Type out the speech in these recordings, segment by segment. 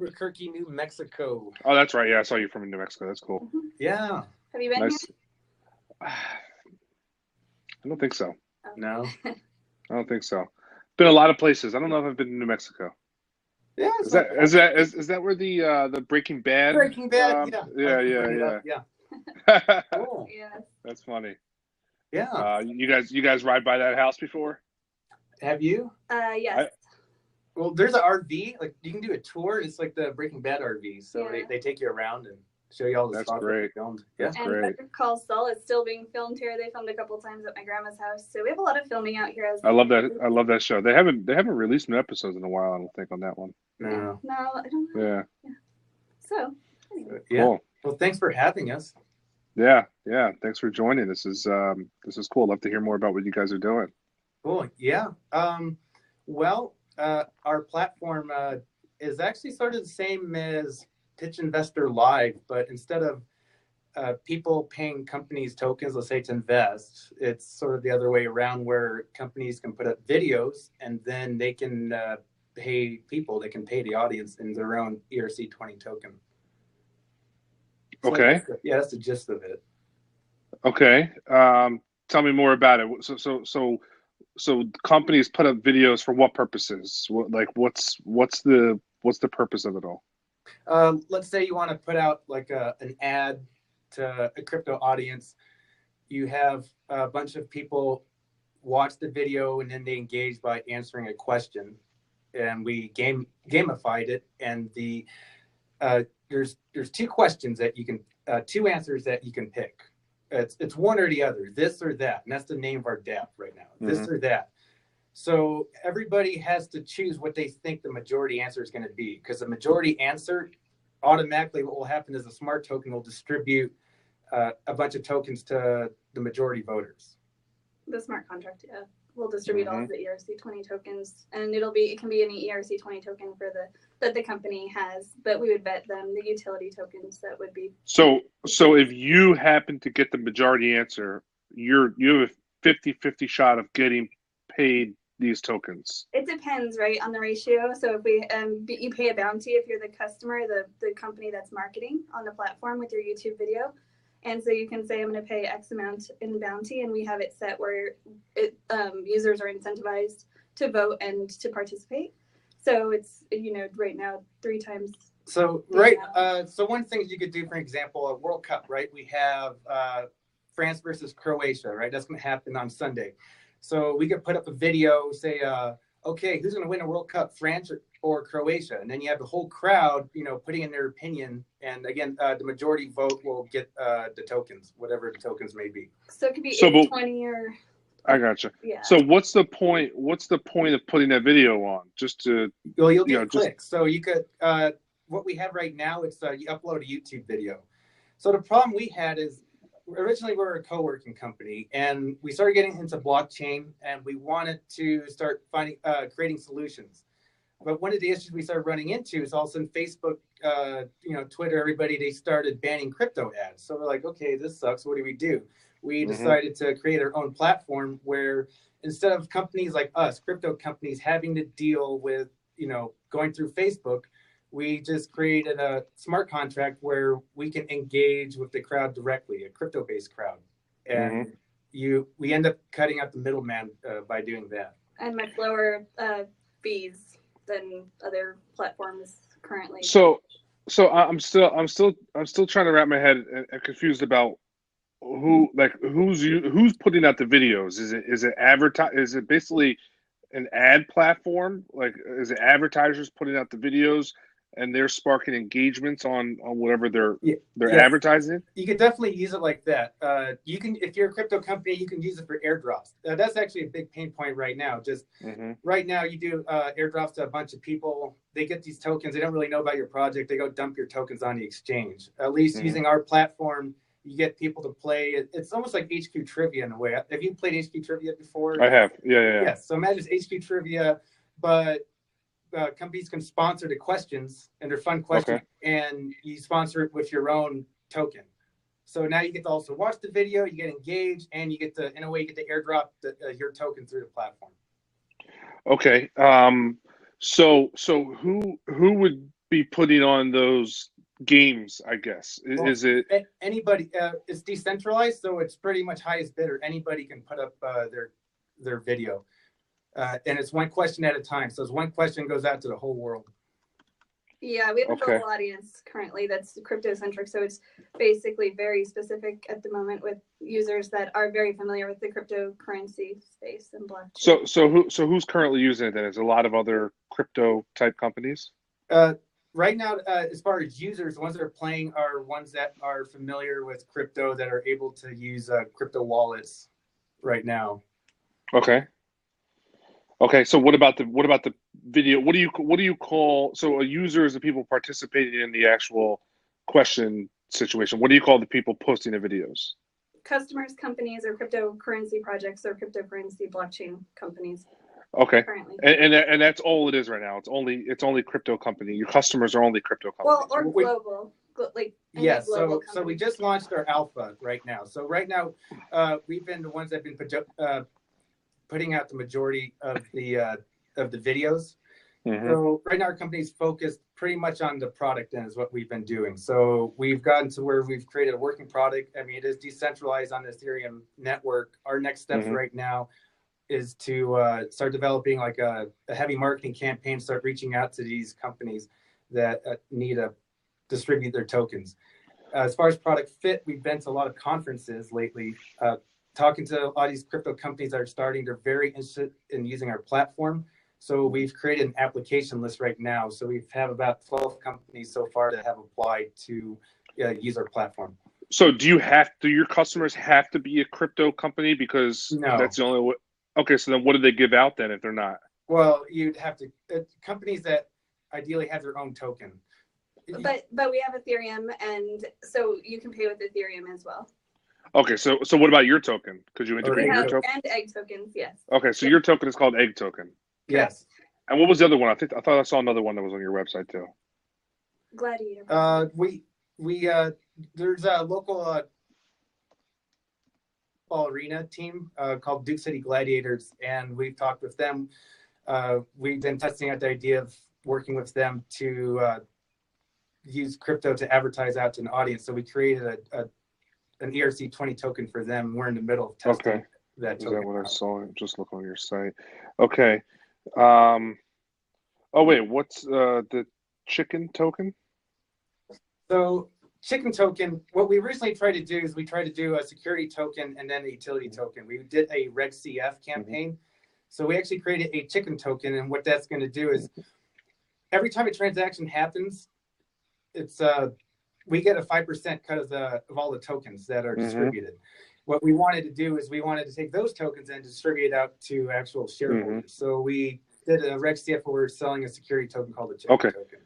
Albuquerque, New Mexico. Oh, that's right. Yeah, I saw you from New Mexico. That's cool. Mm-hmm. Yeah. Have you been Nice. here? I don't think so. No. I don't think so. Been a lot of places. I don't know if I've been to New Mexico. Yeah. Is that where the Breaking Bad? Breaking Bad? Yeah. Yeah. Cool. Yeah. That's funny. Yeah. You guys ride by that house before? Have you? Yes. Well, there's an RV. Like you can do a tour. It's like the Breaking Bad RV. So Yeah. they take you around and show you all the spots that they filmed. Yeah. That's and great. Better Call Saul is still being filmed here. They filmed a couple times at my grandma's house, so we have a lot of filming out here. I love that. I love that show. They haven't released new episodes in a while. I don't think on that one. No. No, I don't know. Yeah. So, anyway. Yeah. Cool. Well, thanks for having us. Yeah. Thanks for joining. This is cool. I'd love to hear more about what you guys are doing. Cool. Yeah. Well, our platform is actually sort of the same as Pitch Investor Live, but instead of people paying companies tokens, let's say to invest, it's sort of the other way around where companies can put up videos and then they can pay people, they can pay the audience in their own ERC20 token. So Okay. that's the gist of it. Okay. Tell me more about it. So companies put up videos for what purposes? What's the purpose of it all? Let's say you want to put out like an ad to a crypto audience. You have a bunch of people watch the video and then they engage by answering a question, and we gamified it. And there's two questions that you can two answers that you can pick. It's one or the other, this or that, and that's the name of our DApp right now. Mm-hmm. This or that. So everybody has to choose what they think the majority answer is going to be, because the majority answer, automatically what will happen is the smart token will distribute a bunch of tokens to the majority voters. The smart contract, yeah, will distribute all of the ERC20 tokens, and it can be any ERC20 token for that the company has, but we would bet them the utility tokens that would be. So if you happen to get the majority answer, you have a 50-50 shot of getting paid these tokens. It depends, right, on the ratio. So if we you pay a bounty if you're the customer, the company that's marketing on the platform with your YouTube video. And so you can say, I'm going to pay X amount in bounty, and we have it set where users are incentivized to vote and to participate. So it's, right now 3 times. So so one thing you could do, for example, a World Cup, right? We have France versus Croatia, right? That's going to happen on Sunday. So we could put up a video, say, okay, who's going to win a World Cup, France or Croatia? And then you have the whole crowd, putting in their opinion. And again, the majority vote will get the tokens, whatever the tokens may be. So it could be 80-20 or. I gotcha. Yeah. So what's the point of putting that video on? Just to. Well, you'll get clicks. So you could, what we have right now, it's you upload a YouTube video. So the problem we had is, originally we were a co-working company, and we started getting into blockchain, and we wanted to start creating solutions. But one of the issues we started running into is all of a sudden Facebook, Twitter, everybody, they started banning crypto ads. So we're like, okay, this sucks. What do we do? We decided to create our own platform where instead of companies like us, crypto companies, having to deal with, going through Facebook, we just created a smart contract where we can engage with the crowd directly, a crypto-based crowd. And we end up cutting out the middleman by doing that. And much lower fees than other platforms currently. So I'm still trying to wrap my head and confused about who's putting out the videos. Is it basically an ad platform? Like, is it advertisers putting out the videos and they're sparking engagements on whatever they're advertising? You could definitely use it like that. You can, if you're a crypto company, you can use it for airdrops. That's actually a big pain point right now. Just right now, you do airdrops to a bunch of people. They get these tokens. They don't really know about your project. They go dump your tokens on the exchange. At least using our platform, you get people to play. It's almost like HQ Trivia in a way. Have you played HQ Trivia before? I have. Yeah. Yes. So imagine it's HQ Trivia, but companies can sponsor the questions, and they're fun questions, and you sponsor it with your own token. So now you get to also watch the video, you get engaged, and you get to, in a way, you get to airdrop your token through the platform. Okay. So who would be putting on those games, I guess? Well, is it anybody? It's decentralized, so it's pretty much highest bidder. Anybody can put up their video, and it's one question at a time. So it's one question goes out to the whole world. Yeah, we have a Okay. global audience currently that's crypto centric, so it's basically very specific at the moment with users that are very familiar with the cryptocurrency space and blockchain. So who's currently using it then? Is a lot of other crypto type companies? Right now, as far as users, the ones that are playing are ones that are familiar with crypto that are able to use crypto wallets right now. Okay. Okay, so what about the video? What do you call, so a user is the people participating in the actual question situation. What do you call the people posting the videos? Customers, companies, or cryptocurrency projects or cryptocurrency blockchain companies. Okay, Currently. and that's all it is right now. It's only crypto company. Your customers are only crypto companies. Well, or global, like Yes, global so we just launched our alpha right now. So right now, we've been the ones that have been putting out the majority of the videos. Mhm. So right now our company's focused pretty much on the product and is what we've been doing. So we've gotten to where we've created a working product. I mean, it is decentralized on the Ethereum network. Our next steps Mhm. right now is to start developing like a heavy marketing campaign, start reaching out to these companies that need to distribute their tokens. As far as product fit, we've been to a lot of conferences lately, talking to a lot of these crypto companies that are starting. They're very interested in using our platform. So we've created an application list right now. So we have about 12 companies so far that have applied to use our platform. So do your customers have to be a crypto company because No. that's the only way? Okay, so then what do they give out then if they're not? Well, you'd have to, companies that ideally have their own token. But we have Ethereum, and so you can pay with Ethereum as well. Okay, so what about your token? Could you We integrate your have token? and egg tokens, yes. Okay, so your token is called Egg Token. Yes. And what was the other one? I thought I saw another one that was on your website too. Gladiator. We there's a local ball arena team called Duke City Gladiators, and we've talked with them. We've been testing out the idea of working with them to use crypto to advertise out to an audience. So we created an ERC20 token for them. We're in the middle of testing that token. Is that what I saw? Just look on your site. Okay. Oh wait, what's the chicken token? So chicken token, what we recently tried to do is we tried to do a security token and then a utility token. We did a Reg CF campaign. So we actually created a chicken token, and what that's going to do is every time a transaction happens, it's we get a 5% cut of all the tokens that are distributed. What we wanted to do is we wanted to take those tokens and distribute it out to actual shareholders. So we did a Reg CF where we're selling a security token called the chicken token.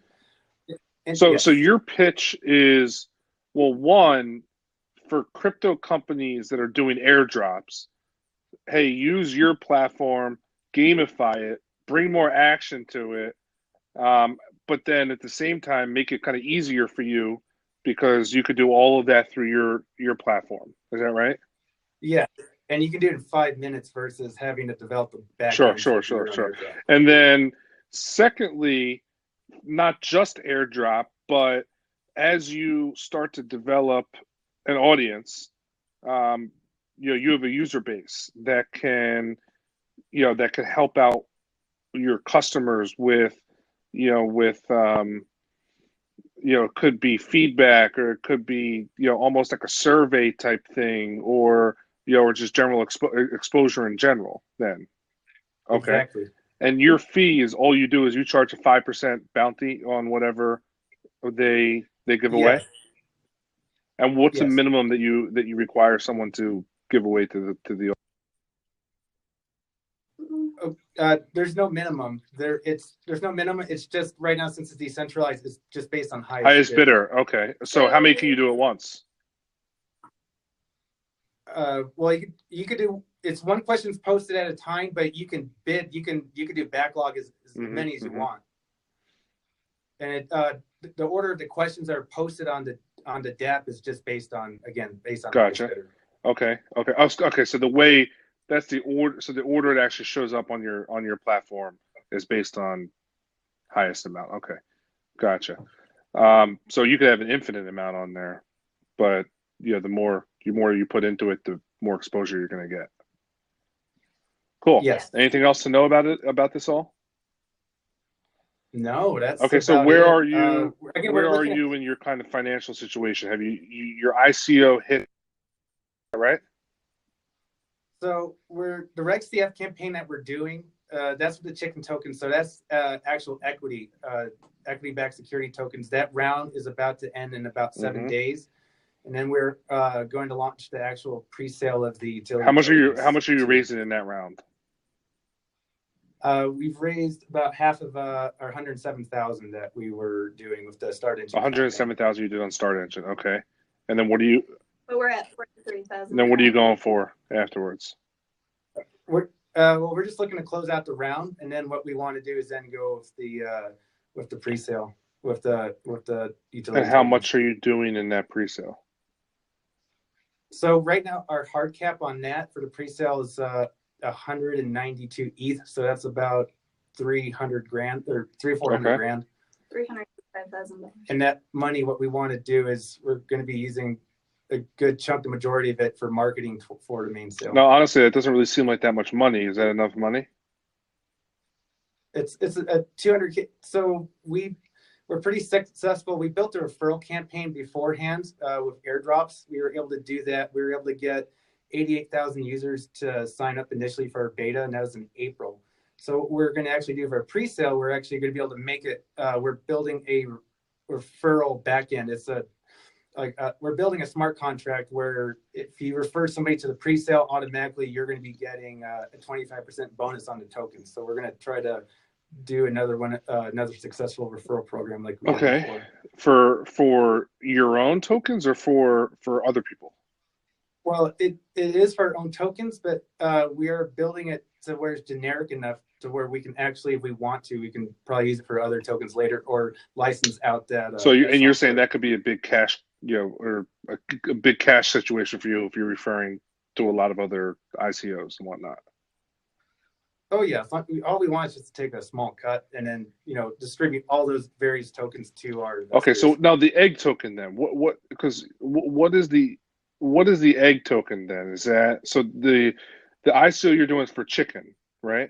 And so your pitch is, well, one, for crypto companies that are doing airdrops, hey, use your platform, gamify it, bring more action to it, but then at the same time make it kind of easier for you because you could do all of that through your platform. Is that right? Yeah, and you can do it in 5 minutes versus having to develop a back Sure. And then secondly, not just airdrop, but as you start to develop an audience, you have a user base that can help out your customers with it could be feedback, or it could be almost like a survey type thing, or just general exposure in general. Then, okay. Exactly. And your fee is all you do is you charge a 5% bounty on whatever they give away. And what's the minimum that you require someone to give away to the there's no minimum. There's no minimum. It's just right now, since it's decentralized, it's just based on highest bidder. Okay. So how many can you do at once? Well, you could do, it's one question's posted at a time, but you can bid, you can do backlog as many as you want. And the order of the questions that are posted on the DApp is just based on Gotcha. Okay. So the way that's the order. So the order that actually shows up on your platform is based on highest amount. Okay. Gotcha. So you could have an infinite amount on there, but the more you put into it, the more exposure you're going to get. Cool. Yes. Anything else to know about this all? No, that's Okay, so about where it. are you? Again, Where we're are looking at, you in your kind of financial situation? Have your ICO hit, right? so the Reg CF campaign that we're doing, that's with the chicken tokens. So that's actual equity-backed security tokens. That round is about to end in about 7 days, and then we're going to launch the actual pre-sale of the utility tokens. How much are you raising in that round? We've raised about half of our 107,000 that we were doing with the Start Engine. 107,000 you did on Start Engine, okay. And then what do you? But we're at 43,000. Then what are you going for afterwards? We're just looking to close out the round, and then what we want to do is then go with the pre-sale with the utility. And how much are you doing in that pre-sale? So right now our hard cap on that for the pre-sale is 192 ETH. So that's about 300 grand or 400 grand. 305,000. And that money, what we want to do is we're going to be using a good chunk, the majority of it, for marketing for the main sale. No, honestly, it doesn't really seem like that much money. Is that enough money? It's a 200K. So we're pretty successful. We built a referral campaign beforehand with airdrops. We were able to do that. We were able to get 88,000 users to sign up initially for our beta, and that was in April. So what we're going to actually do for a pre-sale, we're actually going to be able to make it. We're building a referral backend. We're building a smart contract where if you refer somebody to the pre-sale, automatically you're going to be getting a 25% bonus on the tokens. So we're going to try to do another successful referral program like we did before. For your own tokens or for other people? Well, it is for our own tokens, but we are building it to where it's generic enough to where we can actually, if we want to, we can probably use it for other tokens later or license out that. So you're saying that could be a big cash, or a big cash situation for you if you're referring to a lot of other ICOs and whatnot. Oh yeah, all we want is just to take a small cut and then distribute all those various tokens to our investors. Okay, so now the egg token then, what is the egg token then? Is that so the ICO you're doing is for chicken, right?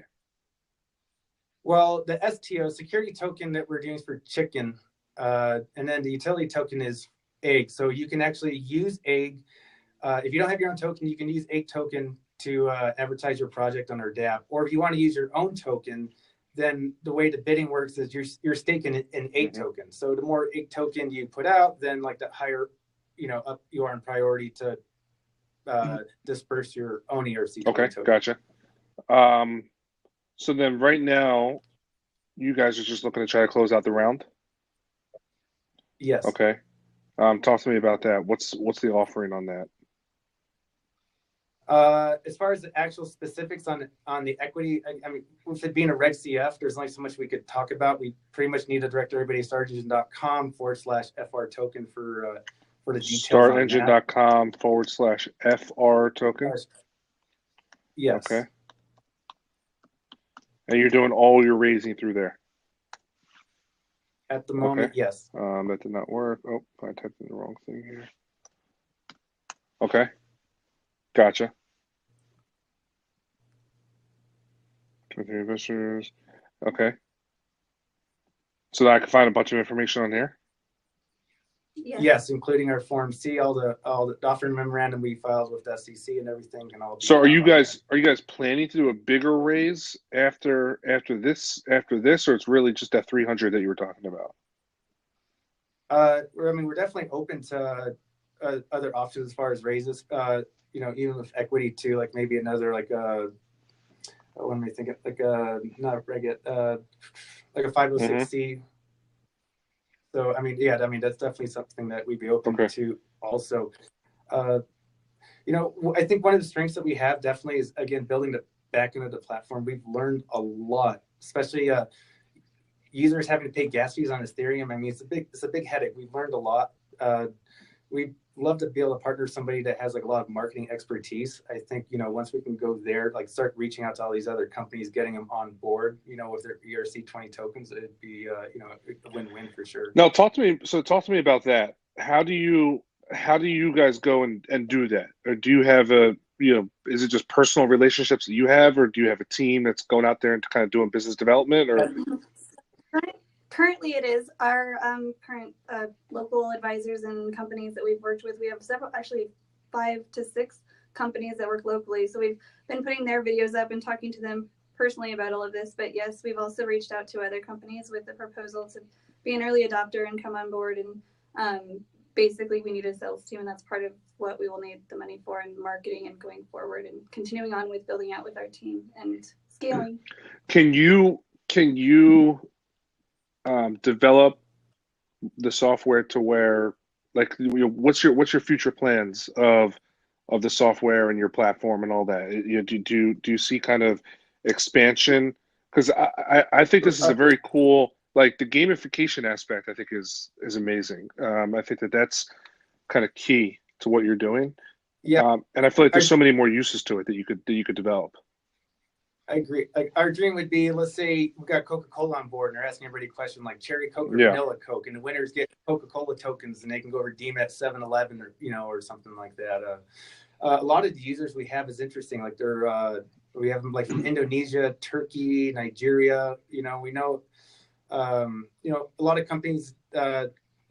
Well, the STO security token that we're doing is for chicken, and then the utility token is egg. So you can actually use egg. If you don't have your own token, you can use egg token to advertise your project on our DApp. Or if you want to use your own token, then the way the bidding works is you're staking an egg token. So the more egg token you put out, then like the higher up you are in priority to disperse your own ERC token. Okay, gotcha. So then right now, you guys are just looking to try to close out the round? Yes. Okay. Talk to me about that. What's the offering on that? As far as the actual specifics on the equity, I mean, with it being a Reg CF, there's only so much we could talk about. We pretty much need to direct everybody to startengine.com/FR token for the details. Startengine.com/FR token? Yes. Okay. And you're doing all your raising through there? At the moment, okay. Yes. That did not work. Oh, I typed in the wrong thing here. Okay. Gotcha. Investors. Okay. So that I can find a bunch of information on here? Yes, including our Form C, all the offering memorandum we filed with the SEC and everything, and all. So are you guys planning to do a bigger raise after this, or it's really just that 300 that you were talking about? I mean, we're definitely open to other options as far as raises. Even with equity too, like maybe another what am I thinking? Not a regular, like a 506C. So I mean, that's definitely something that we'd be open to also. I think one of the strengths that we have definitely is, again, building the back end of the platform. We've learned a lot, especially users having to pay gas fees on Ethereum. I mean, it's a big headache. We've learned a lot. we'd love to be able to partner with somebody that has like a lot of marketing expertise. I think, once we can go there, like start reaching out to all these other companies, getting them on board, with their ERC20 tokens, it'd be, a win-win for sure. Now, talk to me about that. How do you guys go and do that? Or do you have is it just personal relationships that you have, or do you have a team that's going out there and kind of doing business development? Or currently, it is our current local advisors and companies that we've worked with. We have several, actually 5 to 6 companies that work locally. So we've been putting their videos up and talking to them personally about all of this. But yes, we've also reached out to other companies with the proposal to be an early adopter and come on board. And basically, we need a sales team, and that's part of what we will need the money for in marketing and going forward and continuing on with building out with our team and scaling. Can you develop the software to where, like, what's your future plans of the software and your platform and all that? Do you see kind of expansion? Because I think this is a very cool, like, the gamification aspect I think is amazing. I think that's kind of key to what you're doing. Yeah. And I feel like there's so many more uses to it that you could develop. I agree. Like, our dream would be, let's say we got Coca-Cola on board and they're asking everybody a question like cherry Coke or vanilla Coke, and the winners get Coca-Cola tokens and they can go redeem at 7-Eleven or something like that. A lot of the users we have is interesting. Like we have them like from Indonesia, Turkey, Nigeria. We know a lot of companies,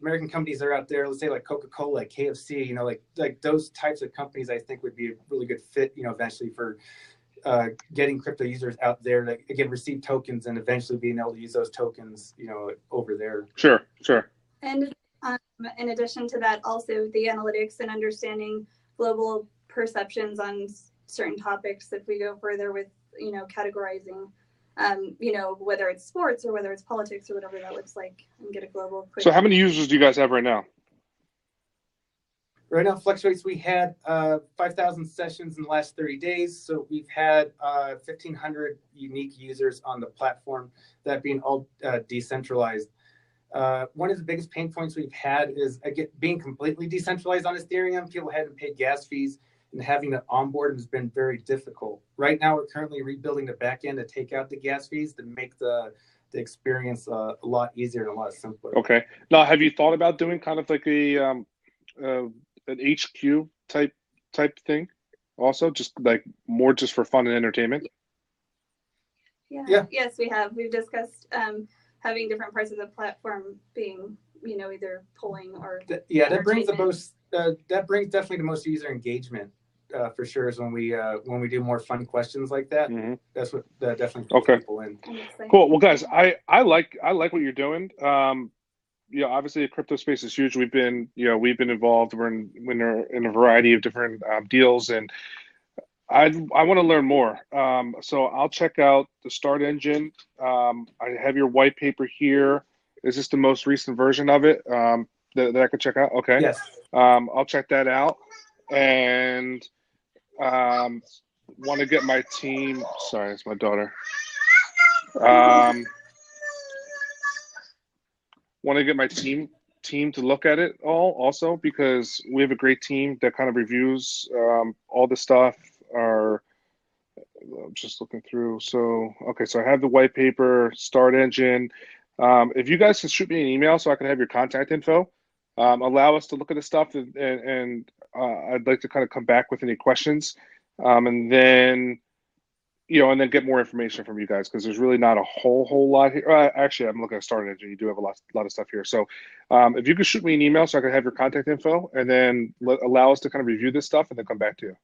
American companies are out there, let's say like Coca-Cola, KFC, like those types of companies I think would be a really good fit, eventually for getting crypto users out there that, again, receive tokens and eventually being able to use those tokens, over there. Sure. And in addition to that, also the analytics and understanding global perceptions on certain topics. If we go further with, categorizing, whether it's sports or whether it's politics or whatever that looks like, and get a global. So how many users do you guys have right now? Right now, fluctuates. We had 5,000 sessions in the last 30 days. So we've had 1,500 unique users on the platform, that being all decentralized. One of the biggest pain points we've had is being completely decentralized on Ethereum. People hadn't paid gas fees, and having to onboard has been very difficult. Right now, we're currently rebuilding the back end to take out the gas fees to make the experience a lot easier and a lot simpler. Okay. Now, have you thought about doing kind of like an HQ type thing also, just like more just for fun and entertainment? Yeah. Yes, we have. We've discussed having different parts of the platform being, either polling or that brings that brings definitely the most user engagement for sure, is when we do more fun questions like that. Mm-hmm. That's what definitely puts people in. Cool. Well, guys, I like what you're doing. Obviously the crypto space is huge. We've been involved. We're in a variety of different deals, and I want to learn more. So I'll check out the Start Engine. I have your white paper here. Is this the most recent version of it that I could check out? Okay. Yes. I'll check that out, and want to get my team. Sorry, it's my daughter. Want to get my team to look at it all also, because we have a great team that kind of reviews all the stuff. I'm just looking through. So I have the white paper, Start Engine. If you guys can shoot me an email so I can have your contact info, allow us to look at the stuff, and I'd like to kind of come back with any questions, and then get more information from you guys, because there's really not a whole lot here. Actually, I'm looking at Start Engine. You do have a lot of stuff here. So if you could shoot me an email so I can have your contact info, and then allow us to kind of review this stuff and then come back to you.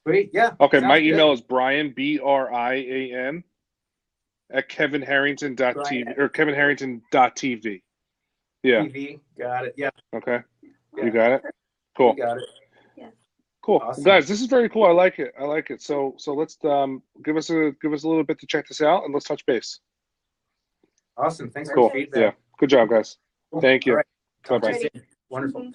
Great. Yeah. Okay. My email is Brian, BRIAN, at kevinharrington.tv or kevinharrington.tv. Yeah. TV. Got it. Yeah. Okay. Yeah. You got it? Cool. You got it. Cool. Awesome. Guys, this is very cool. I like it. So let's give us a little bit to check this out, and let's touch base. Awesome. Thanks for cool. the feedback. Yeah. Good job, guys. Cool. Thank you. All right. Bye-bye. Wonderful. Mm-hmm.